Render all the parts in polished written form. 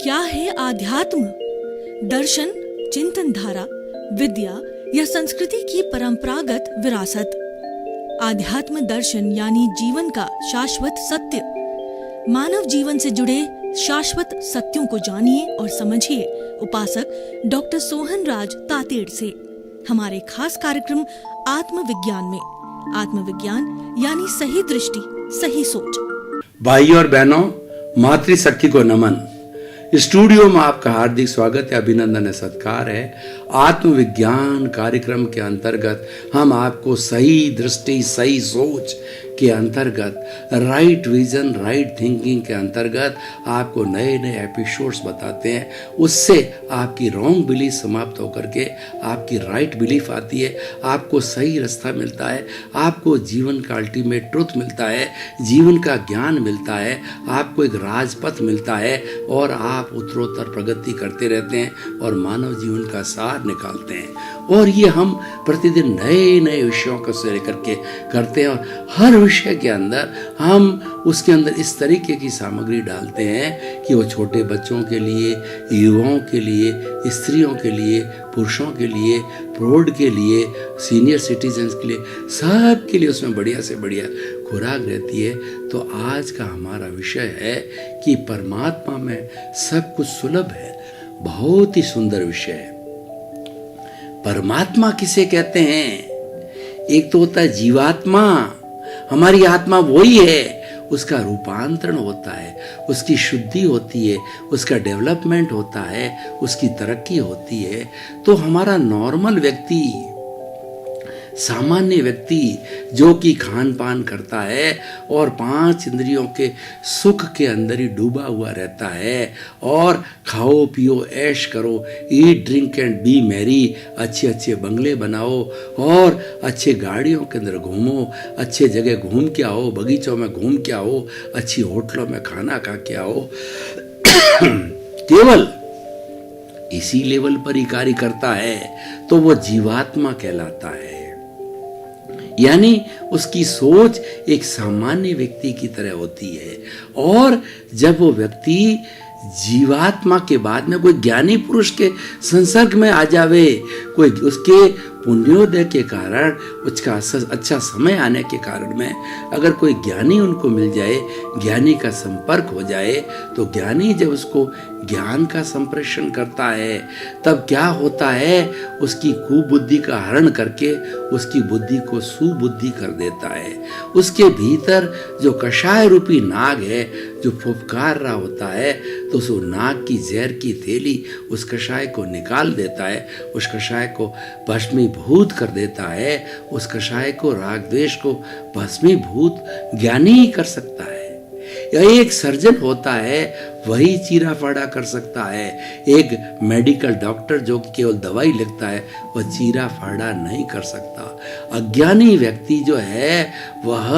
क्या है आध्यात्म? दर्शन, चिंतन धारा, विद्या या संस्कृति की परंपरागत विरासत। आध्यात्म दर्शन यानी जीवन का शाश्वत सत्य। मानव जीवन से जुड़े शाश्वत सत्यों को जानिए और समझिए उपासक डॉक्टर सोहन राज तातेड़ से हमारे खास कार्यक्रम आत्मविज्ञान में। आत्मविज्ञान यानी सही दृष्टि, सही सोच। भाइयों और बहनों, मातृशक्ति को नमन। स्टूडियो में आपका हार्दिक स्वागत है, अभिनंदन है, सत्कार है। आत्मविज्ञान कार्यक्रम के अंतर्गत हम आपको सही दृष्टि, सही सोच के अंतर्गत, राइट विजन, राइट थिंकिंग के अंतर्गत आपको नए नए एपिसोड्स बताते हैं। उससे आपकी रॉन्ग बिलीफ समाप्त होकर के आपकी राइट बिलीफ आती है, आपको सही रास्ता मिलता है, आपको जीवन का अल्टीमेट ट्रुथ मिलता है, जीवन का ज्ञान मिलता है, आपको एक राजपथ मिलता है और आप उत्तरोत्तर प्रगति करते रहते हैं और मानव जीवन का सार निकालते हैं। और ये हम प्रतिदिन नए नए विषयों को से लेकर के करते हैं और हर विषय के अंदर हम उसके अंदर इस तरीके की सामग्री डालते हैं कि वो छोटे बच्चों के लिए, युवाओं के लिए, स्त्रियों के लिए, पुरुषों के लिए, प्रौढ़ के लिए, सीनियर सिटीजन्स के लिए, सब के लिए उसमें बढ़िया से बढ़िया खुराक रहती है। तो आज का हमारा विषय है कि परमात्मा में सब कुछ सुलभ है। बहुत ही सुंदर विषय है। परमात्मा किसे कहते हैं? एक तो होता है जीवात्मा, हमारी आत्मा वही है, उसका रूपांतरण होता है, उसकी शुद्धि होती है, उसका डेवलपमेंट होता है, उसकी तरक्की होती है। तो हमारा नॉर्मल व्यक्ति, सामान्य व्यक्ति जो कि खान पान करता है और 5 इंद्रियों के सुख के अंदर ही डूबा हुआ रहता है और खाओ पियो ऐश करो, eat drink and B Mary, अच्छे अच्छे बंगले बनाओ और अच्छे गाड़ियों के अंदर घूमो, अच्छे जगह घूम के आओ, बगीचों में घूम के आओ, अच्छी होटलों में खाना खा के आओ। केवल इसी लेवल पर ही कार्य करता है तो वो जीवात्मा कहलाता है। यानी उसकी सोच एक सामान्य व्यक्ति की तरह होती है। और जब वो व्यक्ति जीवात्मा के बाद में कोई ज्ञानी पुरुष के संसर्ग में आ जावे, कोई उसके पुण्योदय के कारण, उसका अच्छा समय आने के कारण में अगर कोई ज्ञानी उनको मिल जाए, ज्ञानी का संपर्क हो जाए, तो ज्ञानी जब उसको ज्ञान का संप्रेषण करता है तब क्या होता है, उसकी कुबुद्धि का हरण करके उसकी बुद्धि को सुबुद्धि कर देता है। उसके भीतर जो कषाय रूपी नाग है जो फुफकार रहा होता है, तो उस नाग की जहर की थैली उस कषाय को निकाल देता है, उस कषाय को भस्मीभूत कर देता है। उस कषाय को, राग द्वेष को भस्मीभूत ज्ञानी ही कर सकता है। या एक सर्जन होता है वही चीरा फाड़ा कर सकता है। एक मेडिकल डॉक्टर जो केवल दवाई लिखता है वह चीरा फाड़ा नहीं कर सकता। अज्ञानी व्यक्ति जो है वह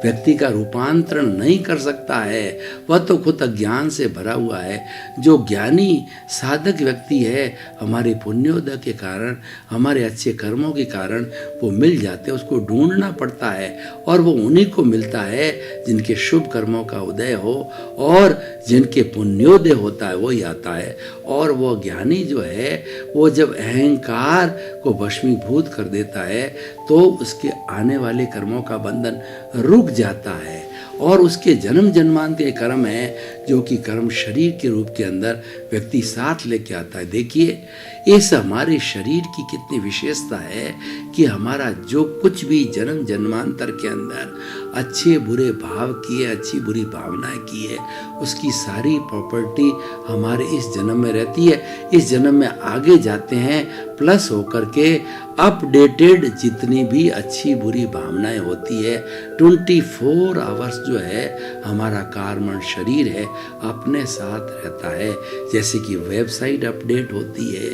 व्यक्ति का रूपांतरण नहीं कर सकता है, वह तो खुद अज्ञान से भरा हुआ है। जो ज्ञानी साधक व्यक्ति है, हमारे पुण्योदय के कारण, हमारे अच्छे कर्मों के कारण वो मिल जाते हैं, उसको ढूंढना पड़ता है और वो उन्हीं को मिलता है जिनके शुभ कर्मों का उदय हो और जिनके पुण्योदय होता है वही आता है। और वो ज्ञानी जो है वो जब अहंकार को भस्मीभूत कर देता है तो उसके आने वाले कर्मों का बंधन रुक जाता है और उसके जन्म जन्मांतर के कर्म है जो कि कर्म शरीर के रूप के अंदर व्यक्ति साथ लेके आता है। देखिए इस हमारे शरीर की कितनी विशेषता है कि हमारा जो कुछ भी जन्म जन्मांतर के अंदर अच्छे बुरे भाव किए, अच्छी बुरी भावनाएं की है, उसकी सारी प्रॉपर्टी हमारे इस जन्म में रहती है। इस जन्म में आगे जाते हैं प्लस होकर के अपडेटेड जितनी भी अच्छी बुरी भावनाएं होती है, 24 आवर्स जो है हमारा कार्बन शरीर है अपने साथ रहता है। जैसे कि वेबसाइट अपडेट होती है,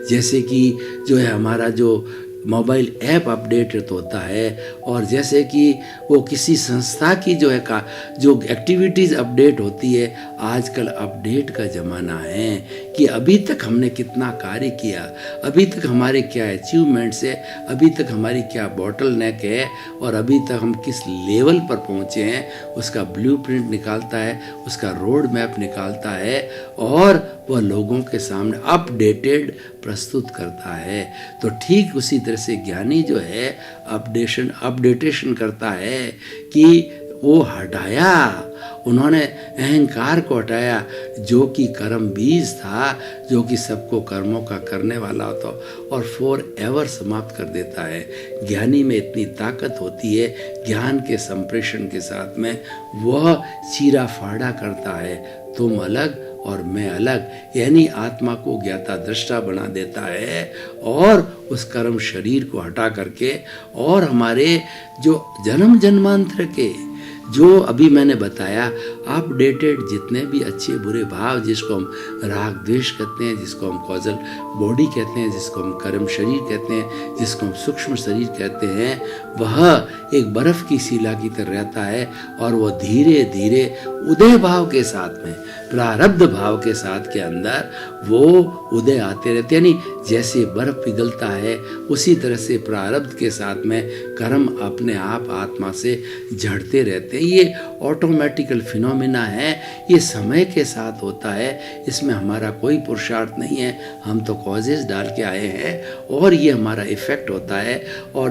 जैसे कि जो है हमारा जो मोबाइल ऐप अपडेटेड होता है, और जैसे कि वो किसी संस्था की जो है जो एक्टिविटीज़ अपडेट होती है, आजकल अपडेट का ज़माना है कि अभी तक हमने कितना कार्य किया, अभी तक हमारे क्या अचीवमेंट्स है, अभी तक हमारी क्या बॉटल नेक है, और अभी तक हम किस लेवल पर पहुँचे हैं, उसका ब्लूप्रिंट निकालता है, उसका रोड मैप निकालता है, और वह लोगों के सामने अपडेटेड प्रस्तुत करता है। तो ठीक उसी तरह से ज्ञानी जो है अपडेटेशन करता है कि वो हटाया, उन्होंने अहंकार को हटाया जो कि कर्म बीज था, जो कि सबको कर्मों का करने वाला होता, और फॉर एवर समाप्त कर देता है। ज्ञानी में इतनी ताकत होती है, ज्ञान के संप्रेषण के साथ में वह चीरा फाड़ा करता है, तुम अलग और मैं अलग, यानी आत्मा को ज्ञाता दृष्टा बना देता है, और उस कर्म शरीर को हटा करके, और हमारे जो जन्म जन्मांतर के जो अभी मैंने बताया अपडेटेड जितने भी अच्छे बुरे भाव, जिसको हम राग द्वेष कहते हैं, जिसको हम कॉजल बॉडी कहते हैं, जिसको हम कर्म शरीर कहते हैं, जिसको हम सूक्ष्म शरीर कहते हैं, वह एक बर्फ की शिला की तरह रहता है, और वह धीरे धीरे उदय भाव के साथ में, प्रारब्ध भाव के साथ के अंदर वो उदय आते रहते हैं। यानी जैसे बर्फ पिघलता है उसी तरह से प्रारब्ध के साथ में कर्म अपने आप आत्मा से झड़ते रहते हैं। ये ऑटोमेटिकल फिनोमिना है, ये समय के साथ होता है, इसमें हमारा कोई पुरुषार्थ नहीं है, हम तो कॉजेज डाल के आए हैं, और ये हमारा इफेक्ट होता है, और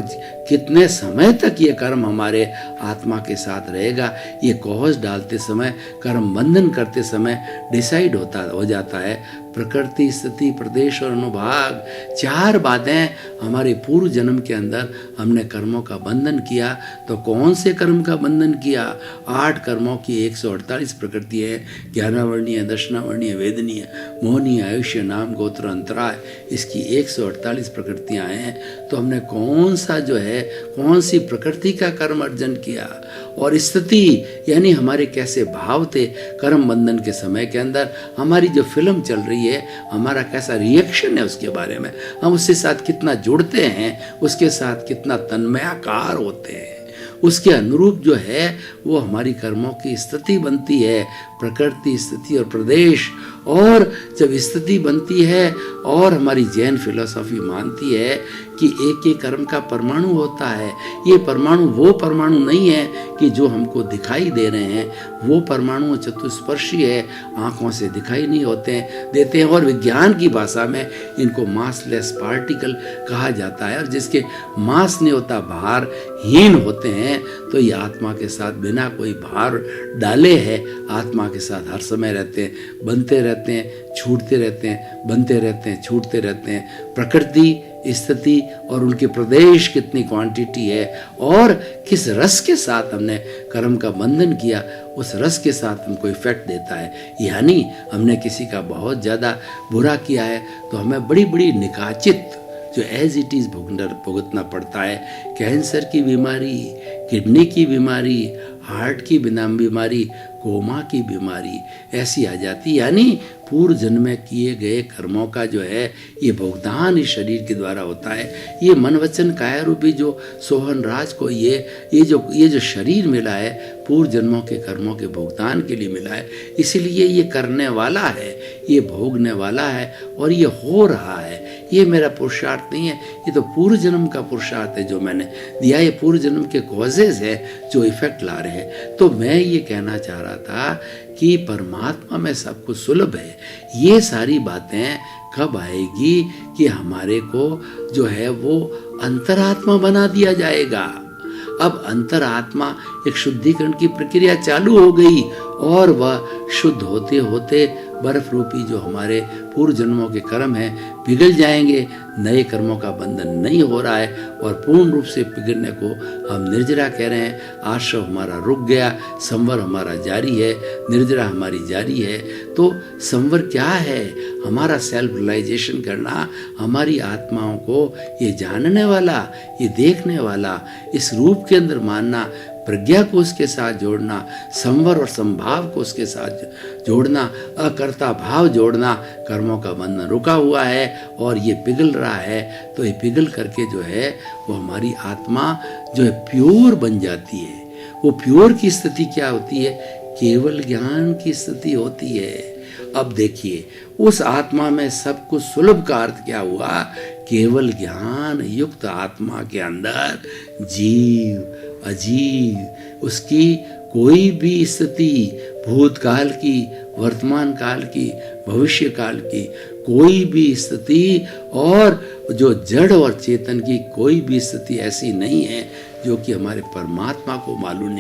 कितने समय तक ये कर्म हमारे आत्मा के साथ रहेगा, ये कॉज डालते समय, कर्म बंधन करते समय डिसाइड हो जाता है। प्रकृति, स्थिति, प्रदेश और अनुभाग, चार बातें हमारे पूर्व जन्म के अंदर हमने कर्मों का बंधन किया। तो कौन से कर्म का बंधन किया? 8 कर्मों की 148 प्रकृति है, ज्ञानावर्णीय, दर्शनावर्णीय, वेदनीय, मोहनीय, आयुष्य, नाम, गोत्र, अंतराय, इसकी 148 प्रकृतियां हैं। तो हमने कौन सा जो है, कौन सी प्रकृति का कर्म अर्जन किया, और स्थिति यानी हमारे कैसे भाव थे कर्म बंधन के समय के अंदर, हमारी जो फिल्म चल रही है, हमारा कैसा रिएक्शन है उसके बारे में, हम उसके साथ कितना जुड़ते हैं, उसके साथ कितना तन्मयाकार होते हैं, उसके अनुरूप जो है वो हमारी कर्मों की स्थिति बनती है। प्रकृति, स्थिति और प्रदेश। और जब स्थिति बनती है, और हमारी जैन फिलॉसफी मानती है कि एक एक कर्म का परमाणु होता है। ये परमाणु वो परमाणु नहीं है कि जो हमको दिखाई दे रहे हैं, वो परमाणु चतुष्पर्शी है, आँखों से दिखाई नहीं देते हैं, और विज्ञान की भाषा में इनको मासलेस पार्टिकल कहा जाता है। और जिसके मास नहीं होता, भारहीन होते हैं, तो ये आत्मा के साथ बिना कोई भार डाले है, आत्मा के साथ हर समय रहते हैं, बनते रहते हैं, छूटते रहते हैं, बनते रहते हैं, छूटते रहते हैं। प्रकृति, स्थिति और उनके प्रदेश कितनी क्वांटिटी है, और किस रस के साथ हमने कर्म का बंधन किया, उस रस के साथ हमको इफेक्ट देता है। यानी हमने किसी का बहुत ज़्यादा बुरा किया है तो हमें बड़ी बड़ी निकाचित जो एज इट इज़ भुगतना पड़ता है। कैंसर की बीमारी, किडनी की बीमारी, हार्ट की बीमारी, कोमा की बीमारी ऐसी आ जाती। यानी पूर्व जन्म में किए गए कर्मों का जो है ये भुगतान इस शरीर के द्वारा होता है। ये मन वचन काया रूपी जो सोहन राज को ये जो शरीर मिला है, पूर्व जन्मों के कर्मों के भुगतान के लिए मिला है। इसीलिए ये करने वाला है, ये भोगने वाला है, और ये हो रहा है। ये मेरा पुरुषार्थ नहीं है, ये तो पूर्व जन्म का पुरुषार्थ है जो मैंने दिया। ये पूर्व जन्म के कॉजेज है जो इफेक्ट ला रहे हैं। तो मैं ये कहना चाह रहा था कि परमात्मा में सब कुछ सुलभ है। ये सारी बातें कब आएगी कि हमारे को जो है वो अंतरात्मा बना दिया जाएगा। अब अंतरात्मा एक शुद्धिकरण की प्रक्रिया चालू हो गई, और वह शुद्ध होते होते बर्फ रूपी जो हमारे पूर्व जन्मों के कर्म हैं पिघल जाएंगे। नए कर्मों का बंधन नहीं हो रहा है, और पूर्ण रूप से पिघलने को हम निर्जरा कह रहे हैं। आश्रव हमारा रुक गया, संवर हमारा जारी है, निर्जरा हमारी जारी है। तो संवर क्या है? हमारा सेल्फ रियलाइजेशन करना, हमारी आत्माओं को ये जानने वाला, ये देखने वाला, इस रूप के अंदर मानना, प्रज्ञा को उसके साथ जोड़ना, संवर और संभाव को उसके साथ जोड़ना, अकर्ता भाव जोड़ना, कर्मों का बंधन रुका हुआ है और ये पिघल रहा है, तो ये पिघल करके जो है वो हमारी आत्मा जो है प्योर बन जाती है। वो प्योर की स्थिति क्या होती है? केवल ज्ञान की स्थिति होती है। अब देखिए, उस आत्मा में सब कुछ सुलभ का अर्थ क्या हुआ? केवल ज्ञान युक्त आत्मा के अंदर जीव अजीव उसकी कोई भी स्थिति, भूतकाल की, वर्तमान काल की, भविष्य काल की कोई भी स्थिति और जो जड़ और चेतन की कोई भी स्थिति ऐसी नहीं है जो कि हमारे परमात्मा को मालूम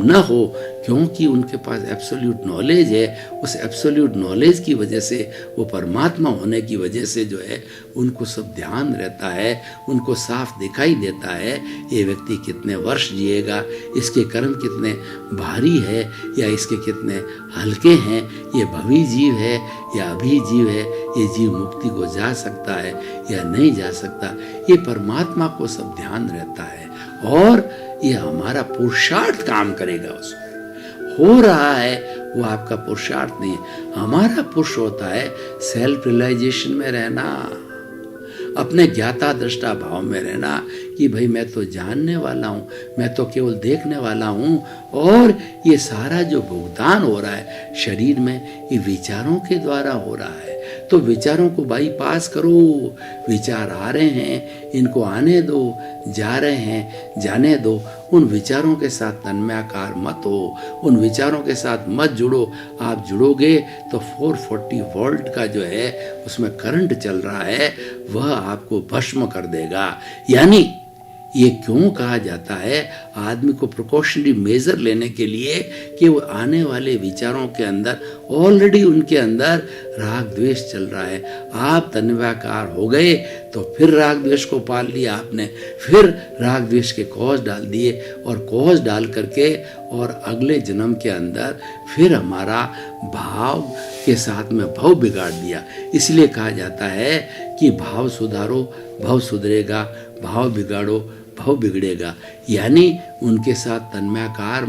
न हो, क्योंकि उनके पास एब्सोल्यूट नॉलेज है। उस एब्सोल्यूट नॉलेज की वजह से, वो परमात्मा होने की वजह से जो है उनको सब ध्यान रहता है, उनको साफ दिखाई देता है ये व्यक्ति कितने वर्ष जिएगा, इसके कर्म कितने भारी है या इसके कितने हल्के हैं, ये भवी जीव है या अभी जीव है, ये जीव मुक्ति को जा सकता है या नहीं जा सकता, ये परमात्मा को सब ध्यान रहता है। और ये हमारा पुरुषार्थ काम करेगा। उसमें हो रहा है वो आपका पुरुषार्थ नहीं है। हमारा पुरुष होता है सेल्फ रियलाइजेशन में रहना, अपने ज्ञाता दृष्टा भाव में रहना कि भाई मैं तो जानने वाला हूँ, मैं तो केवल देखने वाला हूँ, और ये सारा जो भुगतान हो रहा है शरीर में, ये विचारों के द्वारा हो रहा है। तो विचारों को बाईपास करो। विचार आ रहे हैं, इनको आने दो, जा रहे हैं जाने दो। उन विचारों के साथ तन्मयाकार मत हो, उन विचारों के साथ मत जुड़ो। आप जुड़ोगे तो 440 वोल्ट का जो है उसमें करंट चल रहा है, वह आपको भस्म कर देगा। यानी ये क्यों कहा जाता है आदमी को प्रिकॉशनरी मेजर लेने के लिए कि वो आने वाले विचारों के अंदर ऑलरेडी उनके अंदर राग द्वेष चल रहा है। आप तन्मयाकार हो गए तो फिर राग द्वेष को पाल लिया आपने, फिर राग द्वेष के कॉज डाल दिए, और कॉज डाल करके और अगले जन्म के अंदर फिर हमारा भाव के साथ में भाव बिगाड़ दिया। इसलिए कहा जाता है कि भाव सुधारो भाव सुधरेगा, भाव बिगाड़ो भाव बिगड़ेगा। यानी उनके साथ तन्मयाकार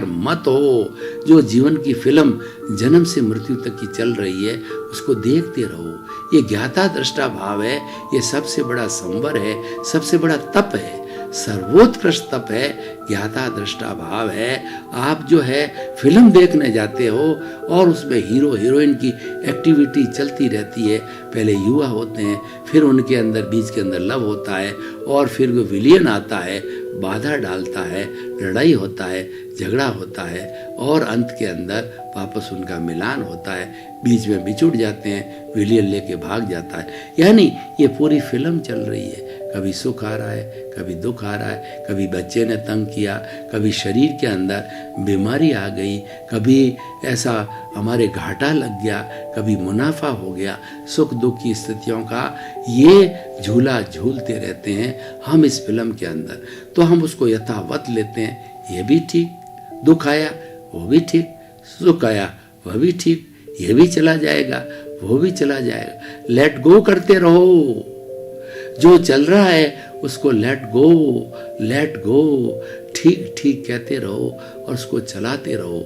मत हो। जो जीवन की फिल्म जन्म से मृत्यु तक की चल रही है उसको देखते रहो। ये ज्ञाता दृष्टा भाव है, ये सबसे बड़ा संवर है, सबसे बड़ा तप है, सर्वोत्कृष्ट तप है, ज्ञाता दृष्टा भाव है। आप जो है फिल्म देखने जाते हो और उसमें हीरो हीरोइन की एक्टिविटी चलती रहती है। पहले युवा होते हैं, फिर उनके अंदर बीच के अंदर लव होता है, और फिर वो विलियन आता है, बाधा डालता है, लड़ाई होता है, झगड़ा होता है, और अंत के अंदर वापस उनका मिलान होता है। बीच में बिछुड़ जाते हैं, विलियन लेके भाग जाता है। यानी ये पूरी फिल्म चल रही है। कभी सुख आ रहा है, कभी दुख आ रहा है, कभी बच्चे ने तंग किया, कभी शरीर के अंदर बीमारी आ गई, कभी ऐसा हमारे घाटा लग गया, कभी मुनाफा हो गया। सुख दुख की स्थितियों का ये झूला झूलते रहते हैं हम इस फिल्म के अंदर। तो हम उसको यथावत लेते हैं, ये भी ठीक, दुख आया वो भी ठीक, सुख आया वह भी ठीक, ये भी चला जाएगा वो भी चला जाएगा। लेट गो करते रहो। जो चल रहा है उसको लेट गो, ठीक ठीक कहते रहो और उसको चलाते रहो।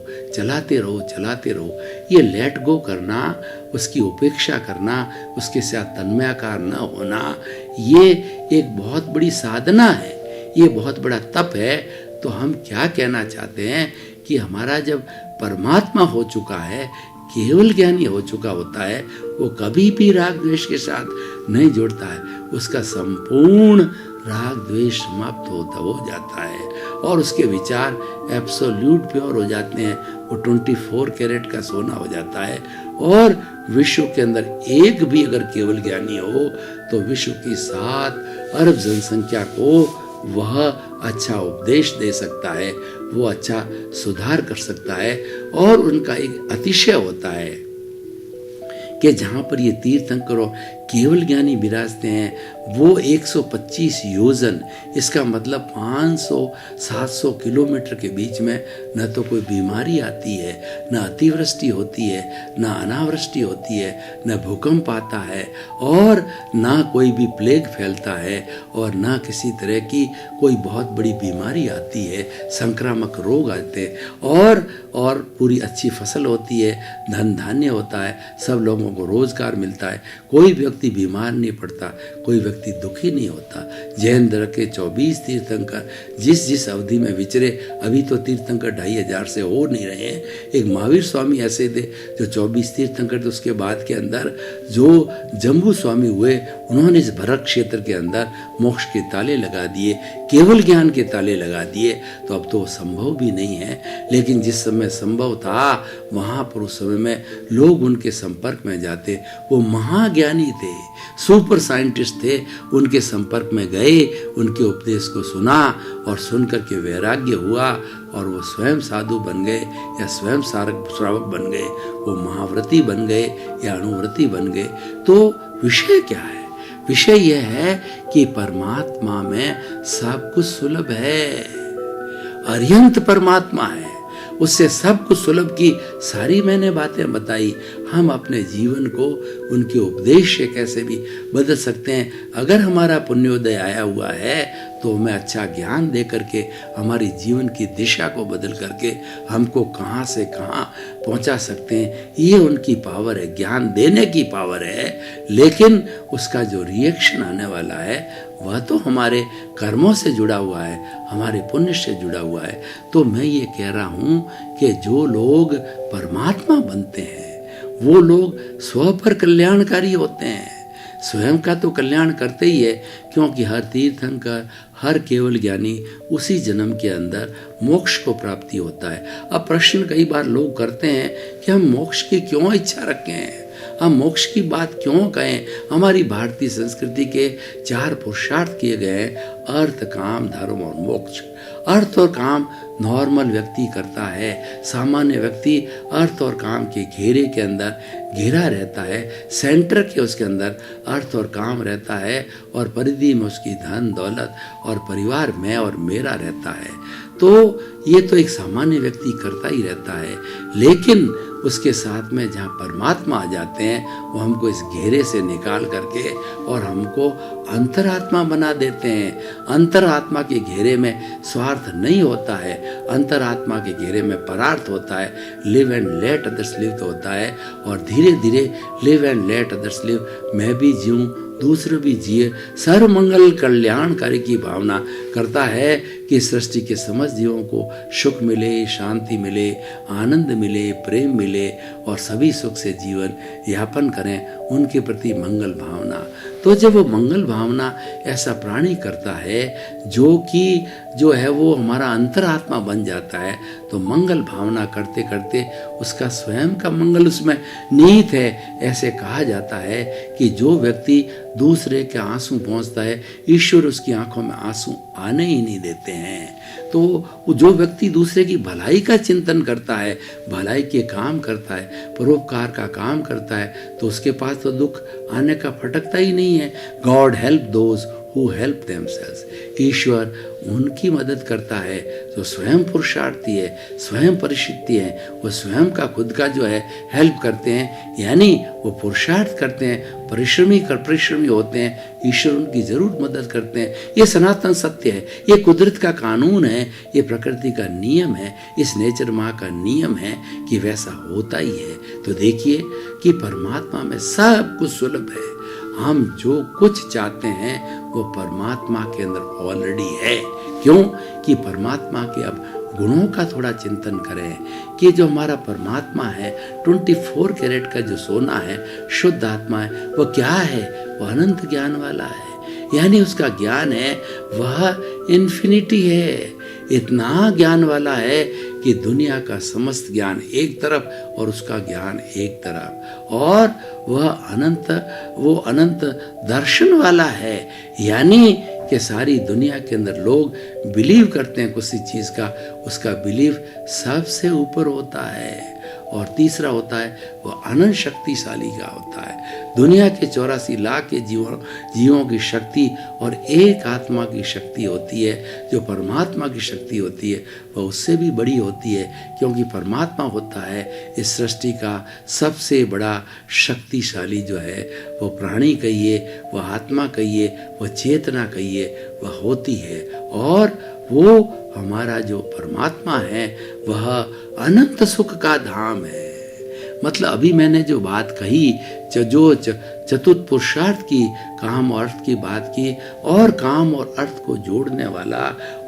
ये लेट गो करना, उसकी उपेक्षा करना, उसके साथ तन्मयाकार न होना, ये एक बहुत बड़ी साधना है, ये बहुत बड़ा तप है। तो हम क्या कहना चाहते हैं कि हमारा जब परमात्मा हो चुका है, केवल ज्ञानी हो चुका होता है, वो कभी भी राग द्वेष के साथ नहीं जुड़ता है। उसका संपूर्ण राग द्वेष समाप्त हो जाता है और उसके विचार एब्सोल्यूट प्योर हो जाते हैं। वो 24 कैरेट का सोना हो जाता है। और विश्व के अंदर एक भी अगर केवल ज्ञानी हो तो विश्व की 7 अरब जनसंख्या को वह अच्छा उपदेश दे सकता है, वो अच्छा सुधार कर सकता है। और उनका एक अतिशय होता है कि जहाँ पर ये तीर्थंकरों केवल ज्ञानी विराजते हैं वो 125 योजन, इसका मतलब 500-700 किलोमीटर के बीच में न तो कोई बीमारी आती है, न अतिवृष्टि होती है, न अनावृष्टि होती है, न भूकंप आता है, और ना कोई भी प्लेग फैलता है, और ना किसी तरह की कोई बहुत बड़ी बीमारी आती है, संक्रामक रोग आते हैं, और पूरी अच्छी फसल होती है, धन धान्य होता है, सब लोगों को रोजगार मिलता है, कोई व्यक्ति बीमार नहीं पड़ता, कोई व्यक्ति दुखी नहीं होता। जैन धर्म के 24 तीर्थंकर जिस अवधि में विचरे, अभी तो तीर्थंकर 2500 से हो नहीं रहे हैं। एक महावीर स्वामी ऐसे थे जो 24 तीर्थंकर थे, उसके बाद के अंदर जो जम्बू स्वामी हुए, उन्होंने इस भरत क्षेत्र के अंदर मोक्ष के ताले लगा दिए, केवल ज्ञान के ताले लगा दिए। तो अब तो संभव भी नहीं है, लेकिन जिस समय संभव था वहाँ पर उस समय में लोग उनके संपर्क में जाते। वो महाज्ञानी थे, सुपर साइंटिस्ट थे, उनके संपर्क में गए, उनके उपदेश को सुना और सुन करके वैराग्य हुआ, और वो स्वयं साधु बन गए या स्वयं श्रावक बन गए, वो महाव्रती बन गए या अणुव्रती बन गए। तो विषय क्या है? विषय यह है कि परमात्मा में सब कुछ सुलभ है, अरिहंत परमात्मा है, उससे सब कुछ सुलभ की सारी मैंने बातें बताई। हम अपने जीवन को उनके उपदेश से कैसे भी बदल सकते हैं। अगर हमारा पुण्योदय आया हुआ है तो हमें अच्छा ज्ञान दे करके हमारी जीवन की दिशा को बदल करके हमको कहाँ से कहाँ पहुँचा सकते हैं। ये उनकी पावर है, ज्ञान देने की पावर है, लेकिन उसका जो रिएक्शन आने वाला है वह तो हमारे कर्मों से जुड़ा हुआ है, हमारे पुण्य से जुड़ा हुआ है। तो मैं ये कह रहा हूँ कि जो लोग परमात्मा बनते हैं वो लोग स्व पर कल्याणकारी होते हैं, स्वयं का तो कल्याण करते ही है, क्योंकि हर तीर्थंकर, हर केवल ज्ञानी उसी जन्म के अंदर मोक्ष को प्राप्ति होता है। अब प्रश्न कई बार लोग करते हैं कि हम मोक्ष की क्यों इच्छा रखें हैं, हम मोक्ष की बात क्यों कहें। हमारी भारतीय संस्कृति के 4 पुरुषार्थ किए गए हैं, अर्थ, काम, धर्म और मोक्ष। अर्थ और काम नॉर्मल व्यक्ति करता है, सामान्य व्यक्ति अर्थ और काम के घेरे के अंदर घिरा रहता है, सेंटर के उसके अंदर अर्थ और काम रहता है, और परिधि में उसकी धन दौलत और परिवार मैं और मेरा रहता है। तो ये तो एक सामान्य व्यक्ति करता ही रहता है, लेकिन उसके साथ में जहाँ परमात्मा आ जाते हैं वो हमको इस घेरे से निकाल करके और हमको अंतरात्मा बना देते हैं। अंतरात्मा के घेरे में स्वार्थ नहीं होता है, अंतरात्मा के घेरे में परार्थ होता है, live and let others live तो होता है, और धीरे धीरे live and let others live, मैं भी जीऊँ दूसरे भी जिए, सर्वमंगल कल्याणकारी की भावना करता है कि सृष्टि के समस्त जीवों को सुख मिले, शांति मिले, आनंद मिले, प्रेम मिले, और सभी सुख से जीवन यापन करें, उनके प्रति मंगल भावना। तो जब वो मंगल भावना ऐसा प्राणी करता है जो है वो हमारा अंतरात्मा बन जाता है, तो मंगल भावना करते करते उसका स्वयं का मंगल उसमें निहित है। ऐसे कहा जाता है कि जो व्यक्ति दूसरे के आंसू पहुंचता है, ईश्वर उसकी आंखों में आंसू आने ही नहीं देते हैं। तो जो व्यक्ति दूसरे की भलाई का चिंतन करता है, भलाई के काम करता है, परोपकार का काम करता है, तो उसके पास तो दुख आने का फटकता ही नहीं है। God help those who help themselves, ईश्वर उनकी मदद करता है जो स्वयं पुरुषार्थी है, स्वयं परिशिष्टी है, वो स्वयं का खुद का जो है हेल्प करते हैं, यानी वो पुरुषार्थ करते हैं, परिश्रमी होते हैं, ईश्वर उनकी जरूर मदद करते हैं। ये सनातन सत्य है, ये कुदरत का कानून है, ये प्रकृति का नियम है, इस नेचर माँ का नियम है कि वैसा होता ही है। तो देखिए कि परमात्मा में सब कुछ सुलभ है, हम जो कुछ चाहते हैं वो परमात्मा के अंदर ऑलरेडी है। क्यों कि परमात्मा के अब गुणों का थोड़ा चिंतन करें कि जो हमारा परमात्मा है, 24 कैरेट का जो सोना है, शुद्ध आत्मा है, वो क्या है? वो अनंत ज्ञान वाला है, यानी उसका ज्ञान है वह इन्फिनिटी है, इतना ज्ञान वाला है कि दुनिया का समस्त ज्ञान एक तरफ और उसका ज्ञान एक तरफ, और वह अनंत दर्शन वाला है, यानी कि सारी दुनिया के अंदर लोग बिलीव करते हैं किसी चीज़ का, उसका बिलीव सबसे ऊपर होता है। और तीसरा होता है वह अनंत शक्तिशाली का होता है। दुनिया के 84 लाख के जीवों की शक्ति और एक आत्मा की शक्ति होती है, जो परमात्मा की शक्ति होती है वह उससे भी बड़ी होती है, क्योंकि परमात्मा होता है इस सृष्टि का सबसे बड़ा शक्तिशाली जो है, वो प्राणी कहिए, वह आत्मा कहिए, वह चेतना कहिए, वह होती है। और वो हमारा जो परमात्मा है वह अनंत सुख का धाम है। मतलब अभी मैंने जो बात कही, जो चतुर्थ पुरुषार्थ की, काम और अर्थ की बात की, और काम और अर्थ को जोड़ने वाला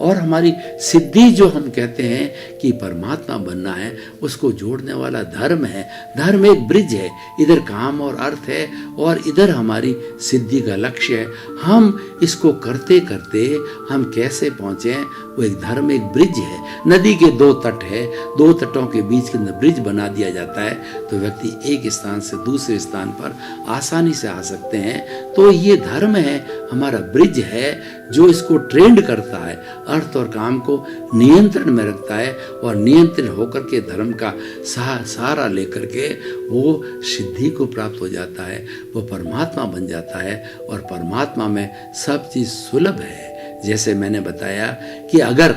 और हमारी सिद्धि जो हम कहते हैं कि परमात्मा बनना है, उसको जोड़ने वाला धर्म है। धर्म एक ब्रिज है, इधर काम और अर्थ है और इधर हमारी सिद्धि का लक्ष्य है। हम इसको करते करते हम कैसे पहुँचे, वो एक धर्म, एक ब्रिज है। नदी के 2 तट है, 2 तटों के बीच के अंदर ब्रिज बना दिया जाता है तो व्यक्ति एक स्थान से दूसरे स्थान पर आसानी से आ सकते हैं। तो ये धर्म है, हमारा ब्रिज है, जो इसको ट्रेंड करता है, अर्थ और काम को नियंत्रण में रखता है और नियंत्रण होकर के धर्म का सहारा लेकर के वो सिद्धि को प्राप्त हो जाता है, वो परमात्मा बन जाता है। और परमात्मा में सब चीज सुलभ है। जैसे मैंने बताया कि अगर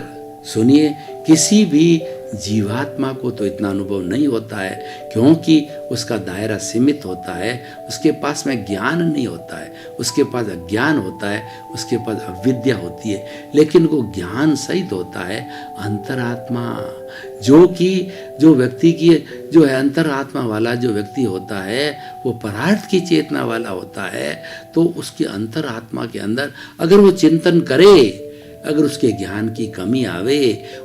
सुनिए, किसी भी जीवात्मा को तो इतना अनुभव नहीं होता है, क्योंकि उसका दायरा सीमित होता है, उसके पास में ज्ञान नहीं होता है, उसके पास अज्ञान होता है, उसके पास अविद्या होती है। लेकिन वो ज्ञान सहित होता है अंतरात्मा, जो व्यक्ति की जो है अंतरात्मा वाला जो व्यक्ति होता है, वो परार्थ की चेतना वाला होता है। तो उसकी अंतरात्मा के अंदर अगर वो चिंतन करे, अगर उसके ज्ञान की कमी आवे,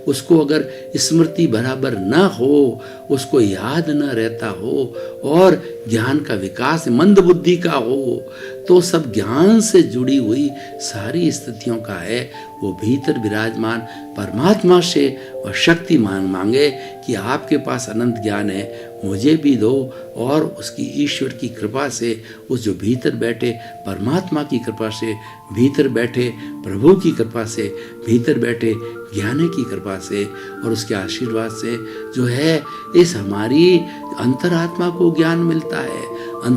उसको अगर स्मृति बराबर न हो, उसको याद न रहता हो और ज्ञान का विकास मंद बुद्धि का हो, तो सब ज्ञान से जुड़ी हुई सारी स्थितियों का है, वो भीतर विराजमान परमात्मा से वह शक्ति मांगे कि आपके पास अनंत ज्ञान है, मुझे भी दो। और उसकी ईश्वर की कृपा से, उस जो भीतर बैठे परमात्मा की कृपा से, भीतर बैठे प्रभु की कृपा से, भीतर बैठे ज्ञानी की कृपा से और उसके आशीर्वाद से जो है इस हमारी अंतरात्मा को ज्ञान मिलता है।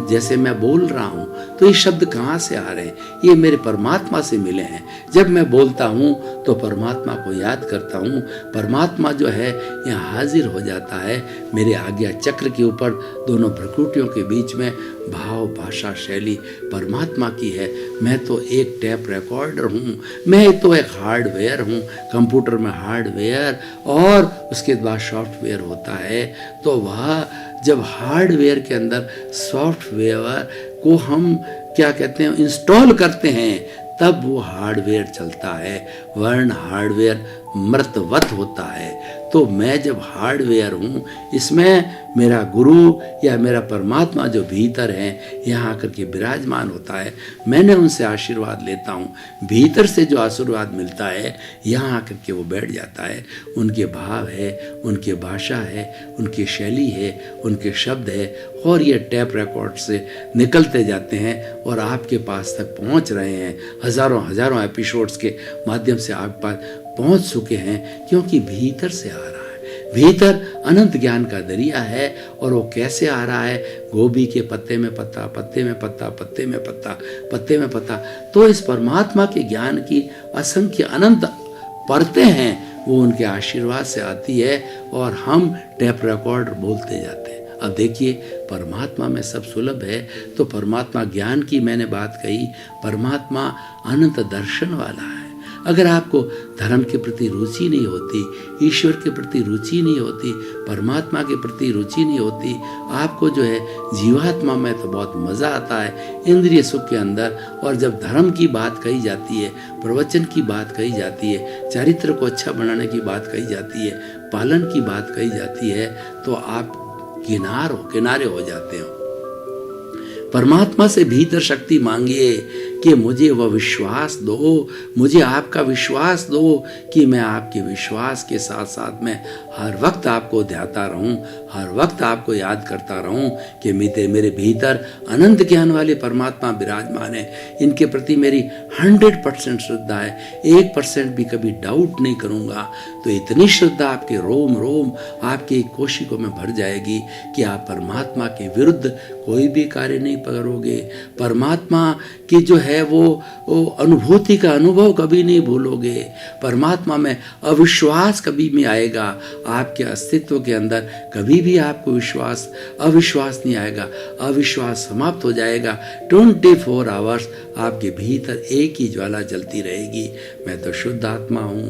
जैसे मैं बोल रहा हूँ तो ये शब्द कहाँ से आ रहे हैं, ये मेरे परमात्मा से मिले हैं। जब मैं बोलता हूँ तो परमात्मा को याद करता हूँ, परमात्मा जो है यहाँ हाजिर हो जाता है मेरे आज्ञा चक्र के ऊपर, दोनों प्रकृतियों के बीच में। भाव भाषा शैली परमात्मा की है, मैं तो एक टैप रिकॉर्डर हूँ, मैं तो एक हार्डवेयर हूँ, कंप्यूटर में हार्डवेयर और उसके बाद सॉफ्टवेयर होता है। तो वह जब हार्डवेयर के अंदर सॉफ्टवेयर को हम क्या कहते हैं इंस्टॉल करते हैं, तब वो हार्डवेयर चलता है, वर्ण हार्डवेयर मृतवत होता है। तो मैं जब हार्डवेयर हूँ, इसमें मेरा गुरु या मेरा परमात्मा जो भीतर है यहाँ आकर के विराजमान होता है, मैंने उनसे आशीर्वाद लेता हूँ, भीतर से जो आशीर्वाद मिलता है यहाँ आकर के वो बैठ जाता है। उनके भाव है, उनकी भाषा है, उनकी शैली है, उनके शब्द है, और ये टैप रिकॉर्ड से निकलते जाते हैं और आपके पास तक पहुँच रहे हैं। हजारों एपिसोड्स के माध्यम से आप पास पहुँच चुके हैं, क्योंकि भीतर से आ रहा है। भीतर अनंत ज्ञान का दरिया है। और वो कैसे आ रहा है, गोभी के पत्ते में पत्ता, पत्ते में पत्ता, पत्ते में पत्ता, पत्ते में पत्ता। तो इस परमात्मा के ज्ञान की असंख्य अनंत परतें हैं, वो उनके आशीर्वाद से आती है और हम टैप रिकॉर्ड बोलते जाते हैं। अब देखिए, परमात्मा में सब सुलभ है। तो परमात्मा ज्ञान की मैंने बात कही, परमात्मा अनंत दर्शन वाला है। अगर आपको धर्म के प्रति रुचि नहीं होती, ईश्वर के प्रति रुचि नहीं होती, परमात्मा के प्रति रुचि नहीं होती, आपको जो है जीवात्मा में तो बहुत मज़ा आता है इंद्रिय सुख के अंदर। और जब धर्म की बात कही जाती है, प्रवचन की बात कही जाती है, चरित्र को अच्छा बनाने की बात कही जाती है, पालन की बात कही जाती है, तो आप किनारे हो जाते हो। परमात्मा से भीतर शक्ति मांगिए कि मुझे वह विश्वास दो, मुझे आपका विश्वास दो कि मैं आपके विश्वास के साथ साथ में हर वक्त आपको ध्याता रहूं, हर वक्त आपको याद करता रहूं कि मेरे भीतर अनंत ज्ञान वाले परमात्मा विराजमान है। इनके प्रति मेरी 100% श्रद्धा है, 1% भी कभी डाउट नहीं करूंगा। तो इतनी श्रद्धा आपके रोम रोम, आपके कोशिकों में भर जाएगी कि आप परमात्मा के विरुद्ध कोई भी कार्य नहीं करोगे। परमात्मा की जो है वो अनुभूति का अनुभव कभी नहीं भूलोगे। परमात्मा में अविश्वास कभी नहीं आएगा। आपके अस्तित्व के अंदर कभी भी आपको अविश्वास नहीं आएगा। अविश्वास समाप्त हो जाएगा। 24 आवर्स आपके भीतर एक ही ज्वाला जलती रहेगी, मैं तो शुद्ध आत्मा हूँ,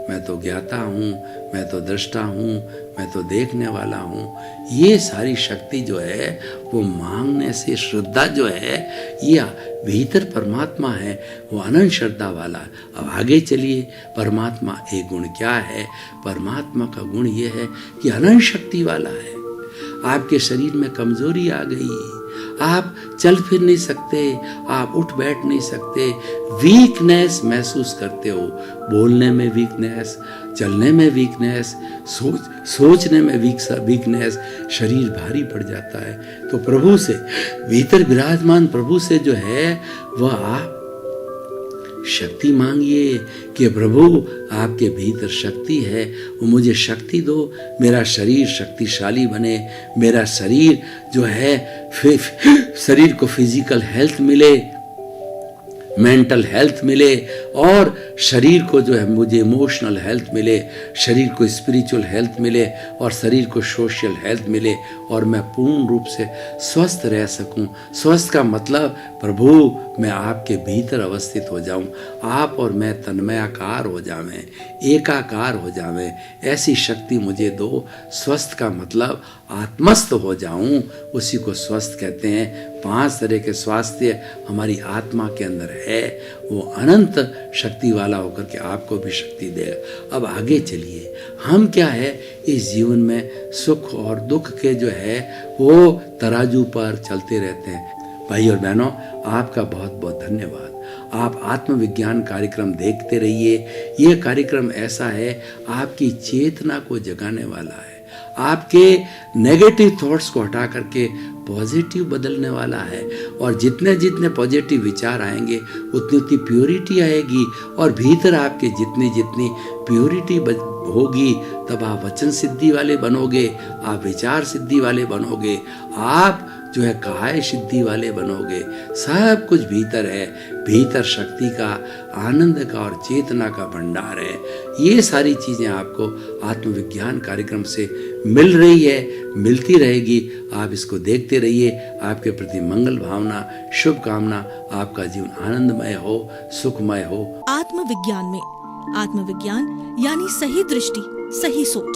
मैं तो ज्ञाता हूँ, मैं तो दृष्टा हूँ, मैं तो देखने वाला हूँ। ये सारी शक्ति जो है वो मांगने से, श्रद्धा जो है ये भीतर परमात्मा है, वो अनंत श्रद्धा वाला। अब आगे चलिए, परमात्मा एक गुण क्या है? परमात्मा का गुण ये है कि अनंत शक्ति वाला है। आपके शरीर में कमजोरी आ गई, आप चल फिर नहीं सकते, आप उठ बैठ नहीं सकते, वीकनेस महसूस करते हो, बोलने में वीकनेस, चलने में वीकनेस, सोचने में वीकनेस, शरीर भारी पड़ जाता है। तो प्रभु से, भीतर विराजमान प्रभु से जो है वह आप शक्ति मांगिए कि प्रभु आपके भीतर शक्ति है, वो मुझे शक्ति दो, मेरा शरीर शक्तिशाली बने, मेरा शरीर जो है शरीर को फिजिकल हेल्थ मिले, मेंटल हेल्थ मिले, और शरीर को जो है मुझे इमोशनल हेल्थ मिले, शरीर को स्पिरिचुअल हेल्थ मिले, और शरीर को सोशल हेल्थ मिले, और मैं पूर्ण रूप से स्वस्थ रह सकूं। स्वस्थ का मतलब प्रभु मैं आपके भीतर अवस्थित हो जाऊं, आप और मैं तन्मयाकार हो जावें, एकाकार हो जावें, ऐसी शक्ति मुझे दो। स्वस्थ का मतलब आत्मस्थ हो जाऊं, उसी को स्वस्थ कहते हैं। 5 तरह के स्वास्थ्य हमारी आत्मा के अंदर है, वो अनंत शक्ति वाला होकर के आपको भी शक्ति देगा। अब आगे चलिए, हम क्या है इस जीवन में सुख और दुख के जो है वो तराजू पर चलते रहते हैं। भाई और बहनों, आपका बहुत बहुत धन्यवाद। आप आत्मविज्ञान कार्यक्रम देखते रहिए। ये कार्यक्रम ऐसा है, आपकी चेतना को जगाने वाला है, आपके नेगेटिव थॉट्स को हटा करके पॉजिटिव बदलने वाला है। और जितने जितने पॉजिटिव विचार आएंगे उतनी उतनी प्योरिटी आएगी, और भीतर आपके जितनी जितनी प्योरिटी होगी तब आप वचन सिद्धि वाले बनोगे, आप विचार सिद्धि वाले बनोगे, आप जो है काय सिद्धि वाले बनोगे। सब कुछ भीतर है, भीतर शक्ति का, आनंद का और चेतना का भंडार है। ये सारी चीजें आपको आत्मविज्ञान कार्यक्रम से मिल रही है, मिलती रहेगी। आप इसको देखते रहिए। आपके प्रति मंगल भावना, शुभकामना, आपका जीवन आनंदमय हो, सुखमय हो। आत्मविज्ञान में आत्मविज्ञान यानी सही दृष्टि, सही सोच।